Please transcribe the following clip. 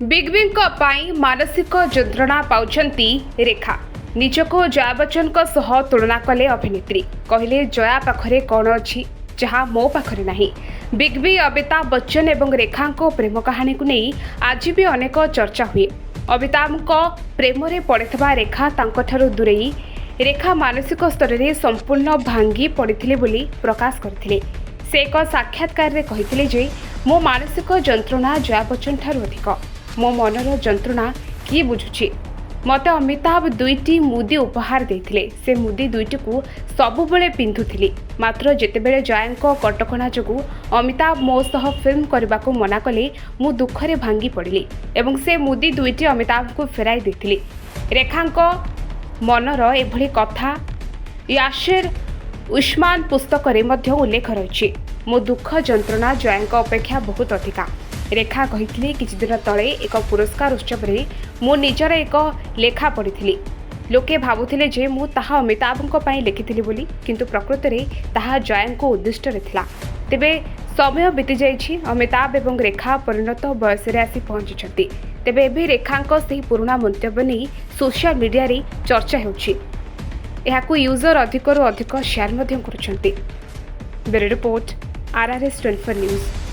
Big बींक पाई मानसिक जंत्रणा पाउछंती रेखा निजको जया बच्चन को सह तुलना कले अभिनेत्री कहले जया पाखरे कौन अच्छी जहाँ मो पाखरे नहीं। बिग बी अमिताभ बच्चन एवं रेखा प्रेम कहानी को नहीं आज भी अनेक चर्चा हुए। अमिताभ प्रेम रे पड़िथिबा रेखा तांकठारु दूरेई रेखा मानसिक स्तर में संपूर्ण भांगी पड़िथिले बोली प्रकाश करथिले। से एक साक्षात्कार रे कहिथिले जे मो मानसिक जंत्रणा जया बच्चन ठारु अधिक मो मनर जंत्रणा किए बुझुछि। मते अमिताभ दुईटी मुदी उपहार देथिले। से मुदी दुईटी को सबुबले पिंधुथिली। मात्र जेतेबेले जयांक कटकणा जोगु अमिताभ मो सह फिल्म करने को मना कले मु दुखरे भांगी पड़िली एवं से मुदी दुईटी अमिताभ को फेराई देथिली। रेखांक मनर एभली कथा याशिर उस्मान पुस्तक रे मध्य उल्लेख रही। मो दुख जंत्रणा जयांक अपेक्षा बहुत अधिका। रेखा कही किछि दिन तले एक पुरस्कार उत्सव रे मो निजर एक लेखा पढ़ी। लोके भावुथिले जे मु ताहा अमिताभଙ୍କ ପାଇଁ लिखिथिली बोली, किंतु प्रकृत रे ताहा जयांक उद्दिष्ट रे थिला। तेबे समय बीती जाइछि। अमिताभ एवं रेखा परिणत बयस रे आसी पहुंचिछंती। तेबे एबे रेखांक सही पुराना मंतव्य नहीं सोशल मीडिया रे चर्चा हेउछि। एहाकु यूजर अधिकरू अधिक शेयर मध्यम करुछंती। Bureau report RRS 24 news.